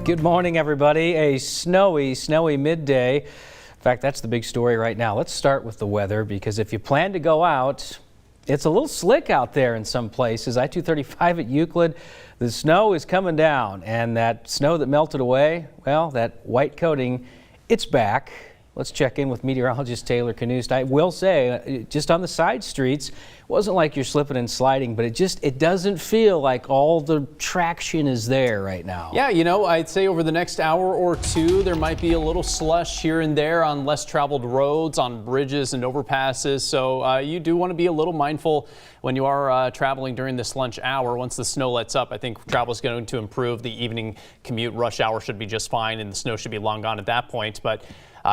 Good morning, everybody. A snowy midday. In fact, that's the big story right now. Let's start with the weather, because if you plan to go out, it's a little slick out there in some places. I-235 at Euclid, the snow is coming down, and that snow that melted away, well, that white coating, it's back. Let's check in with meteorologist Taylor Canoost. I will say, just on the side streets, it wasn't like you're slipping and sliding, but it doesn't feel like all the traction is there right now. Yeah, you know, I'd say over the next hour or two, there might be a little slush here and there on less traveled roads, on bridges and overpasses. So you do want to be a little mindful when you are traveling during this lunch hour. Once the snow lets up, I think travel is going to improve. The evening commute rush hour should be just fine, and the snow should be long gone at that point. But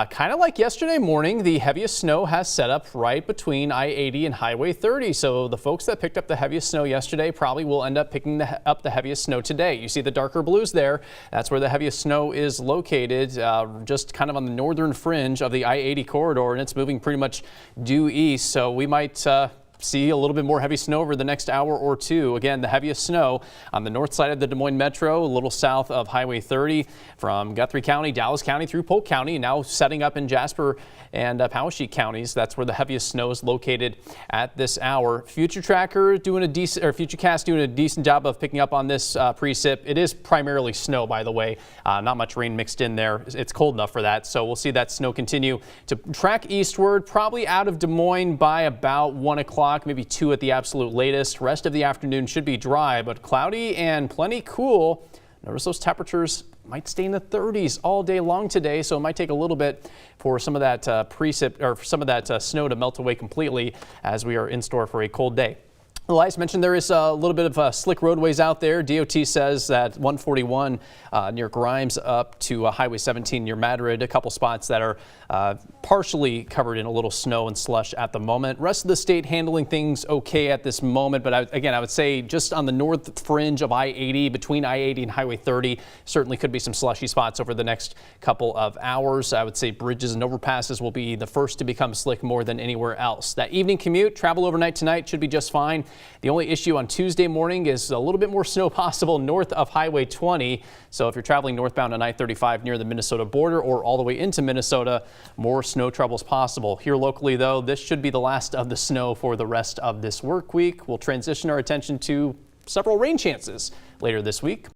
kind of like yesterday morning, the heaviest snow has set up right between I-80 and Highway 30. So the folks that picked up the heaviest snow yesterday probably will end up picking up the heaviest snow today. You see the darker blues there. That's where the heaviest snow is located, just kind of on the northern fringe of the I-80 corridor, and it's moving pretty much due east. So we might see a little bit more heavy snow over the next hour or two. Again, the heaviest snow on the north side of the Des Moines Metro, a little south of Highway 30 from Guthrie County, Dallas County through Polk County, now setting up in Jasper and Poweshiek counties. That's where the heaviest snow is located at this hour. FutureCast doing a decent job of picking up on this precip. It is primarily snow, by the way. Not much rain mixed in there. It's cold enough for that. So we'll see that snow continue to track eastward, probably out of Des Moines by about 1 o'clock. Maybe 2 at the absolute latest. Rest of the afternoon should be dry, but cloudy and plenty cool. Notice those temperatures might stay in the 30s all day long today, so it might take a little bit for some of that precip or some of that snow to melt away completely as we are in store for a cold day. Well, as mentioned, there is a little bit of slick roadways out there. DOT says that 141 near Grimes up to Highway 17 near Madrid, a couple spots that are partially covered in a little snow and slush at the moment. Rest of the state handling things okay at this moment, but I would say just on the north fringe of I-80, between I-80 and Highway 30, certainly could be some slushy spots over the next couple of hours. I would say bridges and overpasses will be the first to become slick more than anywhere else. That evening commute, travel overnight tonight should be just fine. The only issue on Tuesday morning is a little bit more snow possible north of Highway 20. So if you're traveling northbound on I-35 near the Minnesota border or all the way into Minnesota, more snow troubles possible. Here locally, though, this should be the last of the snow for the rest of this work week. We'll transition our attention to several rain chances later this week.